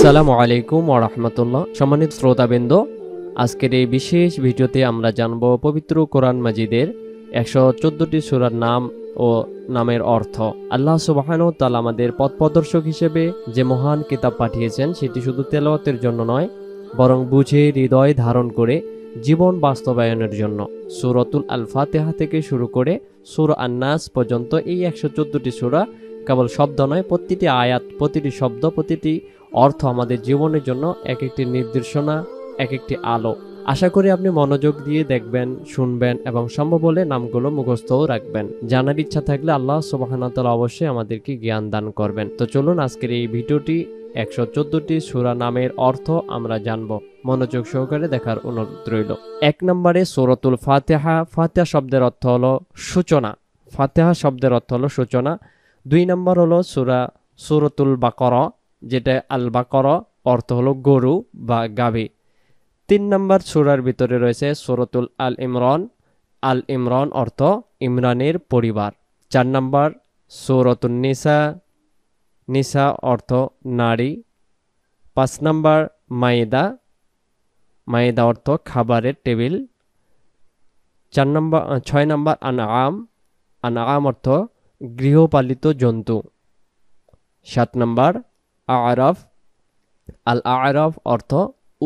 আসসালামু আলাইকুম ওয়া রাহমাতুল্লাহ। সম্মানিত শ্রোতাবৃন্দ, আজকের এই বিশেষ ভিডিওতে আমরা জানব পবিত্র কোরআন মাজিদের 114টি সূরার নাম ও নামের অর্থ। আল্লাহ সুবহানাহু ওয়া তাআলা আমাদের পথপ্রদর্শক হিসেবে যে মহান কিতাব পাঠিয়েছেন, সেটি শুধু তেলাওয়াতের জন্য নয়, বরং বুঝে হৃদয় ধারণ করে জীবন বাস্তবায়নের জন্য। সূরাতুল আল ফাতিহা থেকে শুরু করে সূরা আন-নাস পর্যন্ত এই 114টি সূরা কেবল শব্দ নয়, প্রতিটি আয়াত, প্রতিটি শব্দ, প্রতিটি অর্থ আমাদের জীবনের জন্য এক একটি নির্দেশনা, এক একটি আলো। আশা করি আপনি মনোযোগ দিয়ে দেখবেন, শুনবেন এবং সম্ভব হলে নামগুলো মুখস্থও রাখবেন। জানার ইচ্ছা থাকলে আল্লাহ সুবহানাহু ওয়া তাআলা অবশ্যই আমাদেরকে জ্ঞান দান করবেন। তো চলুন আজকের এই ভিডিওটি 114টি সূরা নামের অর্থ আমরা জানব। মনোযোগ সহকারে দেখার অনুরোধ রইল। 1 নম্বরে সূরাতুল ফাতিহা। ফাতিহা শব্দের অর্থ হলো সূচনা। ফাতিহা শব্দের অর্থ হলো সূচনা। 2 নম্বর হলো সূরাতুল বাকারা, যেটা আল বাকারা অর্থ হলো গরু বা গাভী। 3 নম্বর সূরার ভিতরে রয়েছে সূরাতুল আল ইমরান। আল ইমরান অর্থ ইমরানের পরিবার। 4 নম্বর সূরাতুন নিসা। নিসা অর্থ নারী। 5 নম্বর মাইদা। মাইদা অর্থ খাবারের টেবিল। 6 নম্বর আনআম। আনআম অর্থ গৃহপালিত জন্তু। 7 নম্বর আরাফ। আল আরাফ অর্থ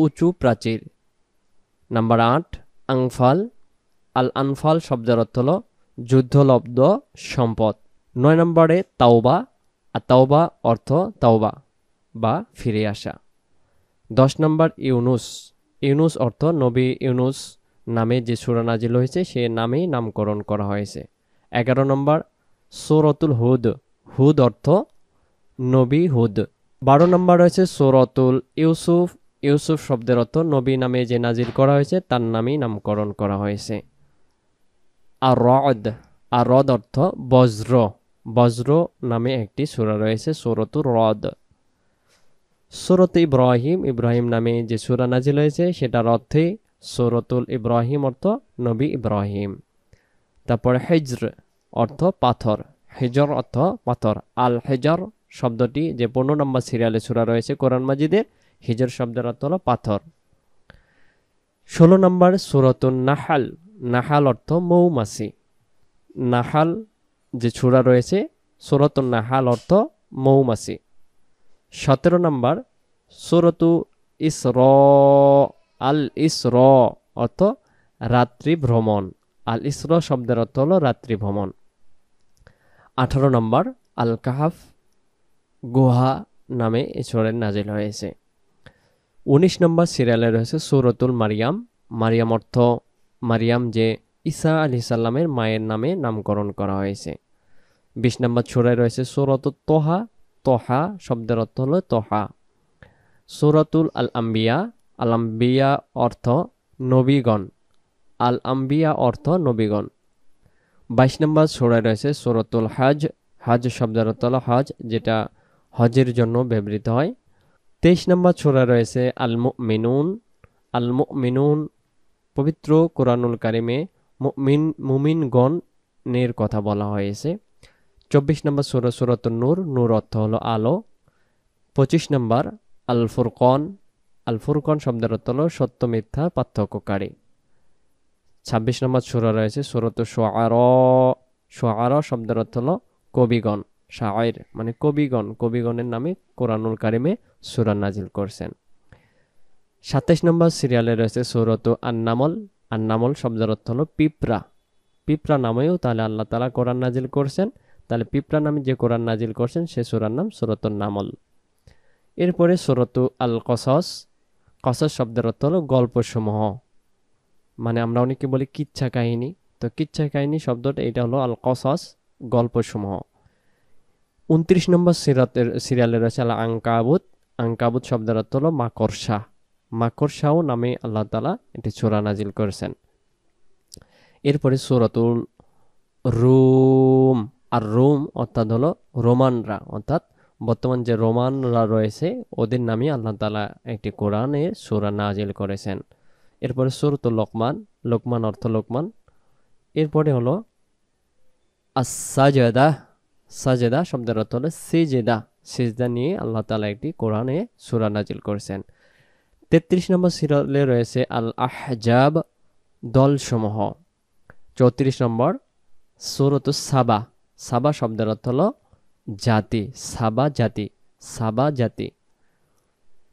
উঁচু প্রাচীর। নাম্বার 8 আনফাল। আল আনফাল শব্দের অর্থ হল যুদ্ধলব্ধ সম্পদ। 9 নম্বরে তাওবা। আর তাওবা অর্থ তাওবা বা ফিরে আসা। 10 নম্বর ইউনুস। ইউনুস অর্থ নবী ইউনুস নামে যে সূরা নাজিল হয়েছে, সে নামেই নামকরণ করা হয়েছে। 11 নম্বর সূরাতুল হুদ। হুদ অর্থ নবী হুদ। 12 নম্বর রয়েছে সূরাতুল ইউসুফ। ইউসুফ শব্দের অর্থ নবী নামে যে নাজিল করা হয়েছে, তার নামেই নামকরণ করা হয়েছে। আর রদ। আর রদ অর্থ বজ্র। বজ্র নামে একটি সূরা রয়েছে, সূরাতুর রদ। সূরাত ইব্রাহিম। ইব্রাহিম নামে যে সূরা নাজিল হয়েছে, সেটার অর্থে সূরাতুল ইব্রাহিম অর্থ নবী ইব্রাহিম। তারপর হিজর অর্থ পাথর। হিজর অর্থ পাথর। আল হিজর শব্দটি যে 15 নম্বর সিরিয়ালে সূরা রয়েছে কোরআন মাজিদের, হিজর শব্দের অর্থ হলো পাথর। 16 নম্বর সূরাতুন নাহাল। নাহাল অর্থ মৌমাছি। নাহাল যে সূরা রয়েছে, সূরাতুন নাহাল অর্থ মৌমাছি। 17 নম্বর সূরাতু ইসরা। আল ইসরা অর্থ রাত্রি ভ্রমণ। আল ইসরা শব্দের অর্থ হলো রাত্রি ভ্রমণ। 18 নম্বর আল কাহাফ। গুহা নামে এই সূরা নাজিল হয়েছে। 19 নম্বর সিরিয়ালে রয়েছে সূরাতুল মারিয়াম। মারিয়াম অর্থ মারিয়াম, যে ঈসা আলাইহিস সালামের মায়ের নামে নামকরণ করা হয়েছে। 20 নম্বর সূরায় রয়েছে সূরাতুত তোহা। তোহা শব্দের অর্থ হলো তোহা। সূরাতুল আল আম্বিয়া। আল আম্বিয়া অর্থ নবীগণ। আল আম্বিয়া অর্থ নবীগণ। 22 নম্বর সূরায় রয়েছে সূরাতুল হজ। হজ শব্দের অর্থ হলো হজ, যেটা হজের জন্য ব্যবহৃত হয়। 23 নম্বর সূরা রয়েছে আল মুমিনুন। আল মুমিনুন পবিত্র কোরআনুল কারিমে মুমিনগণের কথা বলা হয়েছে। 24 নম্বর সূরা সূরাতুন নূর। নূর অর্থ হলো আলো। 25 নম্বর আল ফুরকান। আল ফুরকান শব্দের অর্থ হলো সত্য মিথ্যা পার্থক্যকারী। 26 নম্বর সূরা রয়েছে সূরাতুশ শুআরা। শুআরা শব্দের অর্থ হলো কবিগণ। শায়ের মানে কবিগণ। কবিগণের নামে কোরআনুল কারিমে সূরা নাজিল করছেন। 27 নম্বর সিরিয়ালে রয়েছে সূরাতু আন-নামল। আন-নামল শব্দের অর্থ হলো পিঁপড়া। পিঁপড়া নামেও তাহলে আল্লাহ তাআলা কোরআন নাজিল করছেন। তাহলে পিঁপড়া নামে যে কোরআন নাজিল করছেন, সে সূরার নাম সূরাতুন নামল। এরপরে সূরাতু আল কসস। কসস শব্দের অর্থ হলো গল্পসমূহ। মানে আমরা অনেকে বলি কিচ্ছা কাহিনী, তো কিচ্ছা কাহিনী শব্দটা এটা হলো আল কসস, গল্পসমূহ। 29 নম্বর সিরিয়ালে রয়েছে আল আনকাবুত। আনকাবুত শব্দের অর্থ হলো মাকড়সা। মাকড়সাও নামে আল্লাহ তাআলা এটি সূরা নাজিল করেছেন। এরপরে সূরাতুল রুম। আর রুম অর্থাৎ হলো রোমানরা, অর্থাৎ বর্তমান যে রোমানরা রয়েছে, ওদের নামে আল্লাহ তাআলা একটি কোরআনে সূরা নাজিল করেছেন। এরপরে সূরাতুল লোকমান। লোকমান অর্থ লোকমান। এরপরে হলো আস-সাজদা। সাজেদা শব্দের অর্থ হলো সিজদা। সিজদা নিয়ে আল্লাহ তাআলা একটি কোরআনে সূরা নাজিল করেছেন। 33 নম্বর সিরিয়ালে রয়েছে আল আহজাব, দলসমূহ। 34 নম্বর সূরাতুস সাবা, সাবা শব্দের অর্থ হলো জাতি, সাবা জাতি, সাবা জাতি।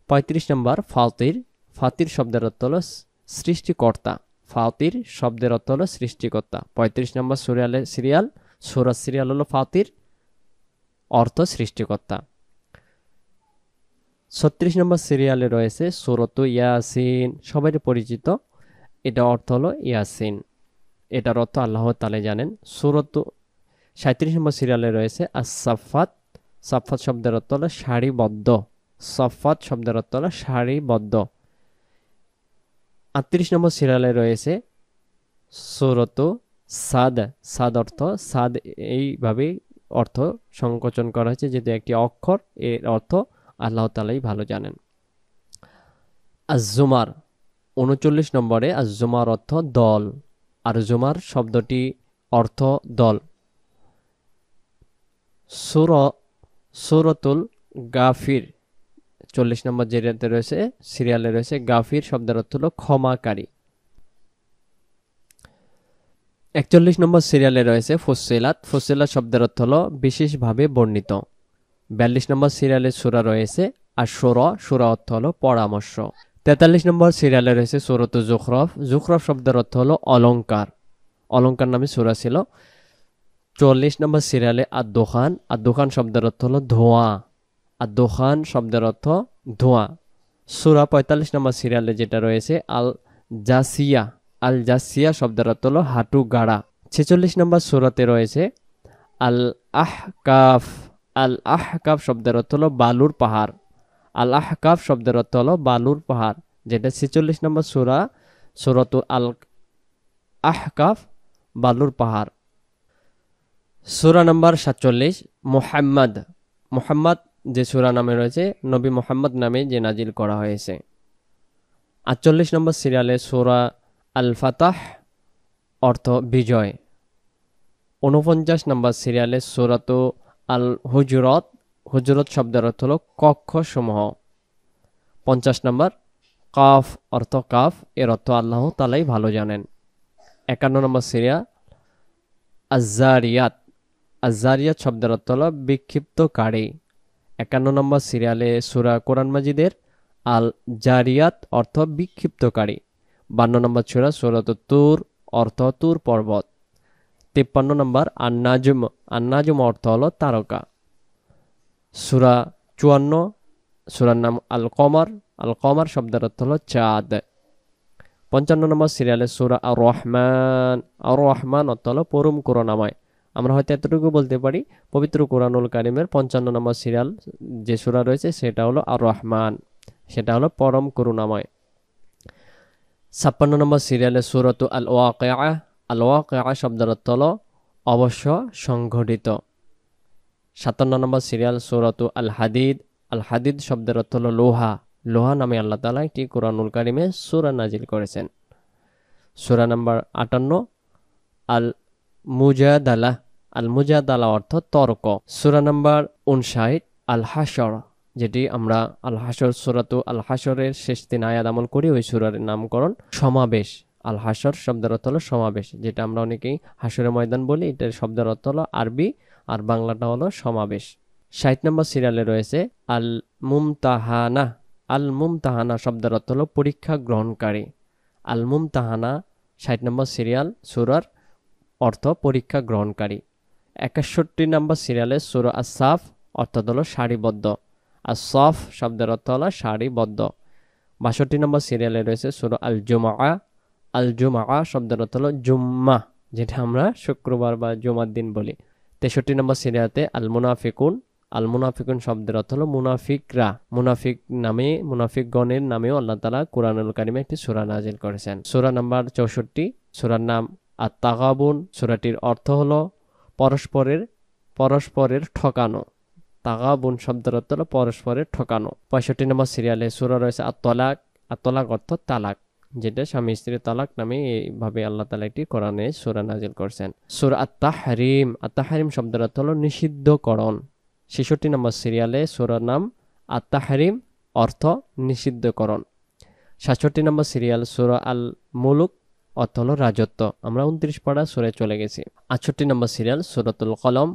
35 নম্বর ফাতির, ফাতির শব্দের অর্থ হলো সৃষ্টিকর্তা, ফাতির শব্দের অর্থ হলো সৃষ্টিকর্তা। 35 নম্বর সূরা সিরিয়াল হলো ফাতির, অর্থ সৃষ্টিকর্তা। 36 নম্বর সিরিয়ালে রয়েছে সূরাতু ইয়াসিন, সবাই পরিচিত, এটা অর্থ হলো ইয়াসিন, এটার অর্থ আল্লাহ তাআলা জানেন। 37 নম্বর সিরিয়ালে রয়েছে আস-সাফফাত, সাফফাত শব্দের অর্থ হলো সারিবদ্ধ, সাফফাত শব্দের অর্থ হলো সারিবদ্ধ। 38 নম্বর সিরিয়ালে রয়েছে সূরাতু সাদ, সাদ অর্থ সাদ, এইভাবে অর্থ সংকোচন করা হয়েছে যেহেতু একটি অক্ষর, এর অর্থ আল্লাহ তাআলাই ভালো জানেন। আজ-জুমার, 39 নম্বরে আজ-জুমার অর্থ দল, আর জুমার শব্দটি অর্থ দল। সূরাতুল গাফির, 40 নম্বর যেটাতে রয়েছে সিরিয়ালে রয়েছে গাফির শব্দের অর্থ হলো ক্ষমাকারী। 41 নম্বর সিরিয়ালে রয়েছে ফুসসিলাত, ফুসসিলাত শব্দের অর্থ হলো বিশেষভাবে বর্ণিত। 42 নম্বর সিরিয়ালে সূরা রয়েছে আশ-শুরা, সূরা অর্থ হলো পরামর্শ। 43 নম্বর সিরিয়ালে রয়েছে সূরাতুজ যুখরুফ, যুখরুফ শব্দের অর্থ হলো অলংকার, অলংকার নামে সূরা ছিল। 44 নম্বর সিরিয়ালে আদ-দুখান, আদ-দুখান শব্দের অর্থ হলো ধোঁয়া, আদ-দুখান শব্দের অর্থ ধোঁয়া। সূরা 45 নম্বর সিরিয়ালে যেটা রয়েছে আল জাসিয়া, আল জাসিয়া শব্দের অর্থ হলো হাঁটু গাড়া। 46 নম্বর সূরাতে রয়েছে আল আহকাফ, আল আহকাফ শব্দের অর্থ হলো বালুর পাহাড়, আল আহকাফ শব্দের অর্থ হলো বালুর পাহাড়, যেটা 46 নম্বর সূরা, সূরাতুল আল আহকাফ, বালুর পাহাড়। সূরা নম্বর 47 মুহাম্মদ, মুহাম্মদ যে সূরা নামে রয়েছে নবী মুহাম্মদ নামে যে নাজিল করা হয়েছে। 48 নম্বর সিরিয়ালে সূরা আল ফাতাহ, অর্থ বিজয়। 49 নম্বর সিরিয়ালে সূরাতু আল হুজুরাত, হুজুরাত শব্দের অর্থ হলো কক্ষ সমূহ। 50 নম্বর কাফ, অর্থ কাফ, এর অর্থ আল্লাহ তাআলাই ভালো জানেন। 51 নম্বর সিরিয়াল আজ-জারিয়াত, আজ-জারিয়াত শব্দের অর্থ হলো বিক্ষিপ্তকারী। 51 নম্বর সিরিয়ালে সূরা কোরআন মাজিদের আল জারিয়াত, অর্থ বিক্ষিপ্তকারী। 52 নম্বর সূরা সূরাতুত তুর, অর্থ তুর পর্বত। 53 নম্বর আন-নাজম, আন-নাজম অর্থ হলো তারকা। সূরা 54, সূরার নাম আল কমার, আল কমার শব্দের অর্থ হলো চাঁদ। 55 নম্বর সিরিয়ালে সূরা আর রহমান, আর রহমান অর্থ হলো পরম করুণাময়। আমরা হয়তো এতটুকু বলতে পারি পবিত্র কোরআনুল কারীমের 55 নম্বর সিরিয়াল যে সূরা রয়েছে সেটা হলো আর রহমান, সেটা হলো পরম করুণাময়। 56 নম্বর সিরিয়ালে সূরাতু আল ওয়াকিআহ, আল ওয়াকিআহ শব্দের অর্থ হলো অবশ্য সংঘটিত। 57 নম্বর সিরিয়াল সূরাতু আল হাদিদ, আল হাদিদ শব্দের অর্থ হলো লোহা, লোহা নামে আল্লাহ তাআলা একটি কোরআনুল কারীমে সূরা নাজিল করেছেন। সূরা নাম্বার 58 আল মুজাদালা, আল মুজাদালা অর্থ তর্ক। সূরা নাম্বার 59 আল হাশর, যেটি আমরা আল হাশর, সূরাতু আল হাশরের শেষ 3 আয়াত আমল করি, ওই সূরার নামকরণ সমাবেশ। আল হাশর শব্দের অর্থ হলো সমাবেশ, যেটা আমরা অনেকেই হাশরের ময়দান বলি, এটার শব্দের অর্থ হলো আরবি, আর বাংলাটা হলো সমাবেশ। 60 নম্বর সিরিয়ালে রয়েছে আল মুমতাহানা, আল মুমতাহানা শব্দের অর্থ হলো পরীক্ষা গ্রহণকারী। আল মুমতাহানা 60 নম্বর সিরিয়াল, সূরার অর্থ পরীক্ষা গ্রহণকারী। 61 নম্বর সিরিয়ালে সূরা আস-সাফ, অর্থ হলো সারিবদ্ধ, আস-সাফ শব্দের অর্থ হলো সারিবদ্ধ। 62 নম্বর সিরিয়ালে রয়েছে সূরা আল জুমআ, আল জুমআ শব্দের অর্থ হলো জুম্মা, যেটা আমরা শুক্রবার বা জুমার দিন বলি। 63 নম্বর সিরিয়াতে আল মুনাফিকুন, আল মুনাফিকুন শব্দের অর্থ হলো মুনাফিকরা, মুনাফিক নামে, মুনাফিকগণের নামেও আল্লাহ তাআলা কোরআনুল কারীমে একটি সূরা নাজিল করেছেন। সূরা নাম্বার 64, সূরার নাম আত-তাগাবুন, সূরাটির অর্থ হলো পরস্পরের ঠকানো, তাগাবুন শব্দের অর্থ হলো পরস্পরের ঠকানো। 65 নম্বর সিরিয়ালে সূরা রয়েছে আত-তালাক, আত-তালাক অর্থ তালাক, যেটা স্বামী স্ত্রীর তালাক নামে এইভাবে আল্লাহ তাআলা একটি কোরআনে সূরা নাজিল করেছেন। সূরা আত-তাহরিম, আত-তাহরিম শব্দের অর্থ হলো নিষিদ্ধকরণ, ৬৬ নম্বর সিরিয়ালে সূরার নাম আত-তাহরিম অর্থ নিষিদ্ধকরণ। ৬৭ নম্বর সিরিয়াল সূরা আল মুলুক অর্থ হলো রাজত্ব। আমরা ২৯ পারা সূরায় চলে গেছি। ৬৮ নম্বর সিরিয়াল সূরাতুল কলম।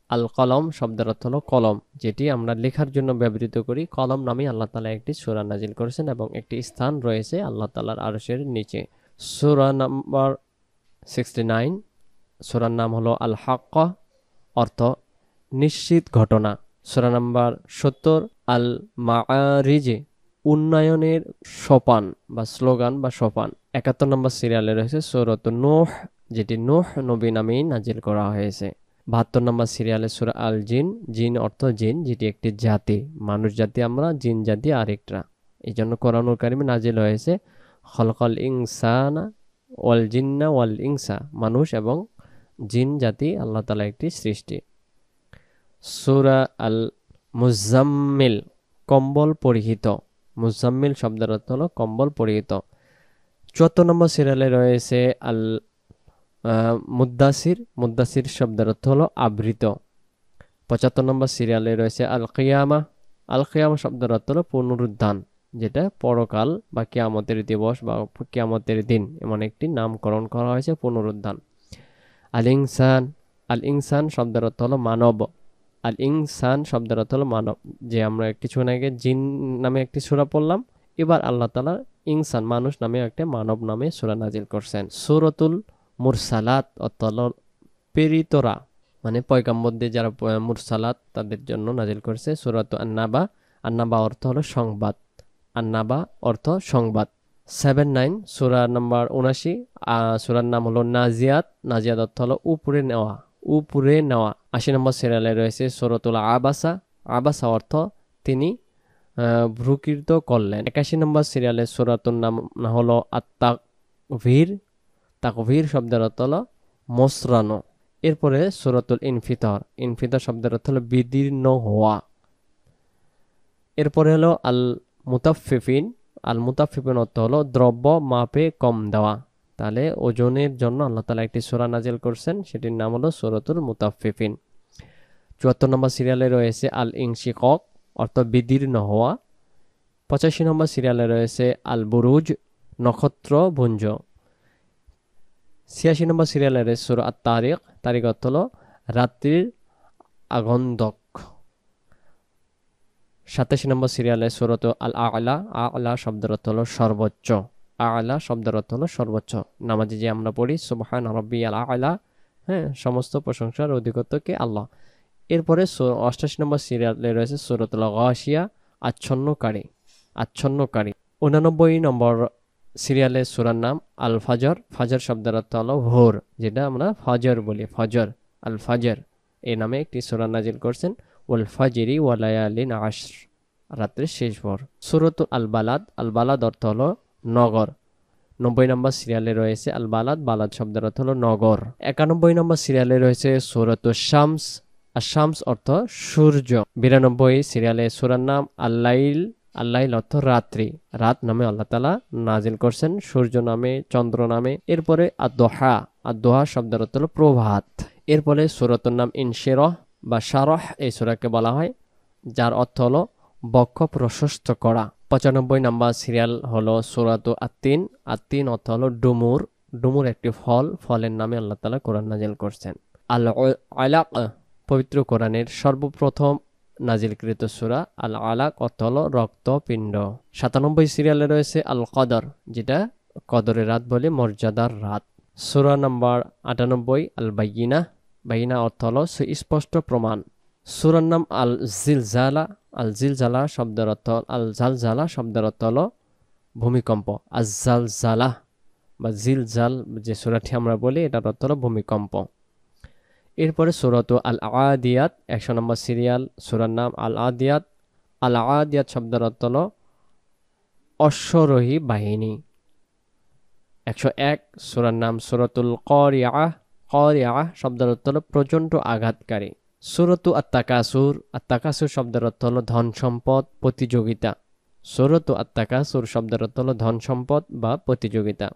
আল কলম শব্দের অর্থ হলো কলম, যেটি আমরা লেখার জন্য ব্যবহৃত করি। কলম নামে আল্লাহ তাআলা একটি সূরা নাজিল করেছেন এবং একটি স্থান রয়েছে আল্লাহ তাআলার আরশের নিচে। সূরা নাম্বার 69, সূরার নাম হলো আল হাক্কা অর্থ নিশ্চিত ঘটনা। সূরা নাম্বার ৭০ আল মাআরিজ উন্নয়নের সোপান বা স্লোগান বা সোপান। ৭১ নম্বর সিরিয়ালে রয়েছে সূরাতুন নূহ, যেটি নূহ নবী নামেই নাজিল করা হয়েছে। ৭২ নম্বর সিরিয়ালে সূরা আল জিন। জিন অর্থ জিন, যেটি একটি জাতি, মানুষ জাতি আমরা, জিন জাতি আরেকটা। এই জন্য কোরআনুল কারিমে নাজিল হয়েছে খলকল ইনসানা ওয়াল জিন্না ওয়াল ইনসা, মানুষ এবং জিন জাতি আল্লাহ তাআলা একটি সৃষ্টি। সূরা আল মুজাম্মিল কম্বল পরিহিত। মুজাম্মিল শব্দের অর্থ হলো কম্বল পরিহিত। ৭৪ নম্বর সিরিয়ালে রয়েছে আল মুদ্দাসির। মুদ্দাসির শব্দের অর্থ হলো আবৃত। ৭৫ নম্বর সিরিয়ালে রয়েছে আল কিয়ামা। আল কিয়ামা শব্দের অর্থ হলো পুনরুত্থান, যেটা পরকাল বা কিয়ামতের দিবস বা কিয়ামতের দিন এমন একটি নামকরণ করা হয়েছে, পুনরুত্থান। আল ইনসান। আল ইনসান শব্দের অর্থ হলো মানব। আল ইনসান শব্দের অর্থ হলো মানব, যে আমরা কিছুক্ষণ আগে জিন নামে একটি সূরা পড়লাম, এবার আল্লাহ তাআলা ইনসান মানুষ নামে একটা মানব নামে সূরা নাজিল করছেন। সূরাতুল মুরসালাত অর্থ হলো প্রেরিতরা, মানে পয়গম্বরদের যারা মুরসালাত তাদের জন্য নাজিল করেছে। সূরাতু আন-নাবা। আন-নাবা অর্থ হলো সংবাদ। আন-নাবা অর্থ সংবাদ। 79 সূরা নাম্বার ৭৯, সূরার নাম হলো নাজিয়াত। নাজিয়াত অর্থ হলো উপরে নেওয়া, উপরে নেওয়া। ৮০ নম্বর সিরিয়ালে রয়েছে সূরাতুল আবাসা। আবাসা অর্থ তিনি ভ্রুকৃত করলেন। ৮১ নম্বর সিরিয়ালে সূরাতুর নাম হলো আত-তাকভীর। তাকভীর শব্দের অর্থ হলো মোসরানো। এরপরে সূরাতুল ইনফিতর। ইনফিতর শব্দের অর্থ হলো বিদীর্ণ হওয়া। এরপরে হলো আল মুতাফফিফিন। আল মুতাফফিফিন অর্থ হলো দ্রব্য মাপে কম দেওয়া। তাহলে ওজনের জন্য আল্লাহ তাআলা একটি সূরা নাজিল করছেন, সেটির নাম হলো সূরাতুল মুতাফফিফিন। ৭৪ নম্বর সিরিয়ালে রয়েছে আল ইনশিকক অর্থ বিদীর্ণ হওয়া। ৮৫ নম্বর সিরিয়ালে রয়েছে আল বুরুজ নক্ষত্রপুঞ্জ। ৮৬ নম্বর সিরিয়ালে রয়েছে সূরা আত-তারিক। তারিক অর্থ হলো রাত্রির আগন্তুক। ২৭ নম্বর সিরিয়ালে সূরাতুল আল আ'লা। আ'লা শব্দের অর্থ হলো সর্বোচ্চ। আ'লা শব্দের অর্থ হলো সর্বোচ্চ। নামাজে যে আমরা পড়ি সুবহান রাব্বিয়াল আ'লা, হ্যাঁ, সমস্ত প্রশংসার অধিকর্তা কে আল্লাহ। এরপরে ৮৮ নম্বর সিরিয়ালে রয়েছে সূরাতুল গাশিয়া, আচ্ছন্নকারী। আচ্ছন্নকারী। ৮৯ নম্বর সিরিয়ালে সূরার নাম আল ফাজর। ফাজর শব্দের অর্থ হলো ভোর, যেটা আমরা ফজর বলি, ফজর। আল ফাজর এই নামে একটি সূরা নাজিল করছেন। ওয়াল ফাজরি ওয়া লায়ালিন আশর, রাত্রির শেষ ভোর। সূরাতুল আল বালাদ। আল বালাদ অর্থ হলো নগর। ৯০ নম্বর সিরিয়ালে রয়েছে আল বালাদ। বালাদ শব্দের অর্থ হলো নগর। ৯১ নম্বর সিরিয়ালে রয়েছে সূরাতুশ শামস। আর শামস অর্থ সূর্য। ৯২ সিরিয়ালে সূরার নাম আল-লাইল। আল-লাইল অর্থ রাত্রি। রাত নামে আল্লাহ তাআলা নাজিল করছেন, সূর্য নামে, চন্দ্র নামে। এরপরে আদ-দোহা। আদ-দোহা শব্দের অর্থ হলো প্রভাত। এরপরে সূরাতুর নাম ইনশিরাহ বা শারহ, এই সূরাকে বলা হয়, যার অর্থ হলো বক্ষ প্রশস্ত করা। ৯৫ নম্বর সিরিয়াল হলো সূরাতু আত-তিন। আত-তিন অর্থ হলো ডুমুর। ডুমুর একটি ফল, ফলের নামে আল্লাহ তাআলা কোরআন নাজিল করছেন। আল-আলাক পবিত্র কোরআনের সর্বপ্রথম নাজিলকৃত সূরা। আল আলাক অর্থ হলো রক্তপিণ্ড। ৯৭ সিরিয়ালে রয়েছে আল কদর, যেটা কদরের রাত বলে, মর্যাদার রাত। সূরা নাম্বার ৯৮ আল বাইয়িনা। বাইয়িনা অর্থ হলো সুস্পষ্ট প্রমাণ। সূরার নাম আল জিলজালা। আল জিলজালা শব্দের অর্থ, আল জালজালা শব্দের অর্থ হলো ভূমিকম্প। আজ-জালজালা বা জিলজাল যে সূরাটি আমরা বলি, এটার অর্থ হলো ভূমিকম্প। এরপরে সূরাতু আল আদিয়াত। ১০০ নম্বর সিরিয়াল, সূরার নাম আল আদিয়াত। আল আদিয়াত শব্দের অর্থ হলো অশ্বরোহী বাহিনী। ১০১ সূরার নাম সূরাতুল কারিআহ। কারিআহ শব্দের অর্থ হলো প্রচণ্ড আঘাতকারী। সূরাতু আত-তাকাসুর। আত-তাকাসুর শব্দের অর্থ হলো ধন সম্পদ, প্রতিযোগিতা। সূরাতু আত-তাকাসুর শব্দের অর্থ হলো ধন সম্পদ বা প্রতিযোগিতা।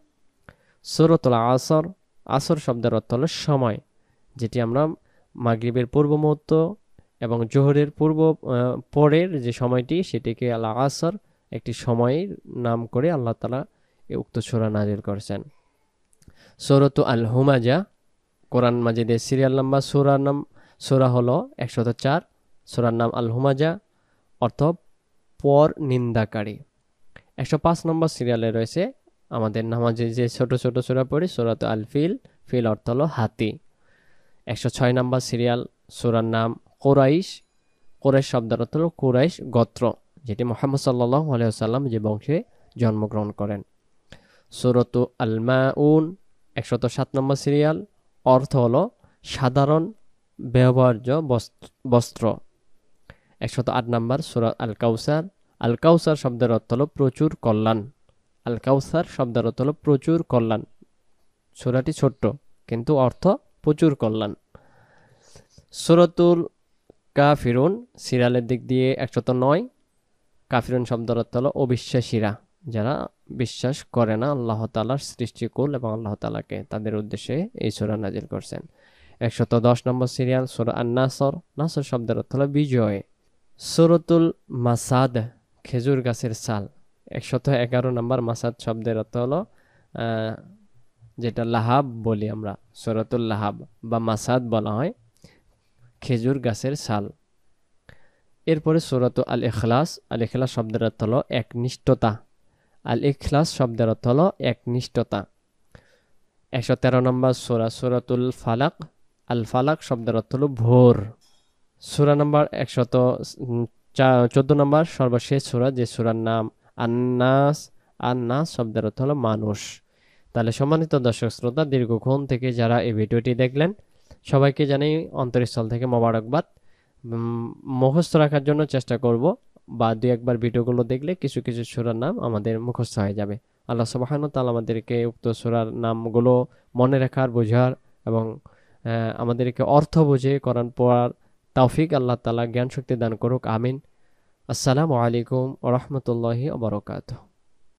সূরাতুল আসর। আসর শব্দের অর্থ হলো সময়, যেটি আমরা মাগরিবের পূর্ব মুহূর্ত এবং জোহরের পরের যে সময়টি সেটিকে আল আসর একটি সময়ের নাম করে আল্লাহ তাআলা এই উক্ত সূরা নাজিল করেছেন। সূরাতু আল হুমাজা কোরআন মাজিদের সিরিয়াল নাম্বার সূরা হলো 104। সূরার নাম আল হুমাজা, অর্থ পর নিন্দাকারী। 105 নম্বর সিরিয়ালে রয়েছে আমাদের নামাজে যে ছোট ছোট সূরা পড়ি, সূরাতু আল ফিল, ফিল অর্থ হলো হাতি। 106 নম্বর সিরিয়াল, সূরার নাম কুরাইশ, কুরাইশ শব্দের অর্থ হলো কুরাইশ গোত্র, যেটি মুহাম্মদ সাল্লাল্লাহু আলাইহি ওয়াসাল্লাম যে বংশে জন্মগ্রহণ করেন। সূরাতু আল মাউন 107 নম্বর সিরিয়াল, অর্থ হলো সাধারণ ব্যবহার্য বস্ত্র। 108 নম্বর সূরা আল কাউসার, আল কাউসার শব্দের অর্থ হলো প্রচুর কল্যাণ। আল কাউসার শব্দের অর্থ হলো প্রচুর কল্যাণ। সূরাটি ছোট্ট কিন্তু অর্থ প্রচুর কল্যাণ। সূরাতুল কাফিরুন সিরিয়ালের দিক দিয়ে 109। কাফিরুন শব্দের অর্থ হলো অবিশ্বাসীরা, যারা বিশ্বাস করে না আল্লাহ তাআলার সৃষ্টিকুল এবং আল্লাহ তাআলাকে, তাদের উদ্দেশ্যে এই সূরা নাজিল করছেন। 110 নম্বর সিরিয়াল, সূরা আন-নাসর, নাসর শব্দের অর্থ হলো বিজয়। সূরাতুল মাসাদ, খেজুর গাছের ছাল। 111 নম্বর, মাসাদ শব্দের অর্থ হলো যেটা লাহাব বলি আমরা, সূরাতুল লাহাব বা মাসাদ বলা হয়, খেজুর গাছের ছাল। এরপরে সূরাতু আল ইখলাস, আল ইখলাস শব্দের অর্থ হলো একনিষ্ঠতা। আল ইখলাস শব্দের অর্থ হলো একনিষ্ঠতা। 113 নম্বর সূরা, সূরাতুল ফালাক, আল ফালাক শব্দের অর্থ হলো ভোর। সূরা নাম্বার 114 নম্বর, সর্বশেষ সূরা, যে সূরার নাম আন-নাস, আন-নাস শব্দের অর্থ হলো মানুষ। তাহলে সম্মানিত দর্শক শ্রোতা, দীর্ঘক্ষণ থেকে যারা এই ভিডিওটি দেখলেন সবাইকে জানাই অন্তরস্থল থেকে মোবারকবাদ। মুখস্থ রাখার জন্য চেষ্টা করব, বা দুই একবার ভিডিওগুলো দেখলে কিছু কিছু সূরার নাম আমাদের মুখস্থ হয়ে যাবে। আল্লাহ সুবহানাহু ওয়া তাআলা আমাদেরকে উক্ত সূরার নামগুলো মনে রাখার, বোঝার এবং আমাদেরকে অর্থ বুঝে কোরআন পড়ার তৌফিক আল্লাহ তাআলা জ্ঞান শক্তি দান করুক, আমিন। আসসালামু আলাইকুম ওয়া রাহমাতুল্লাহি ওয়া বারাকাতুহু।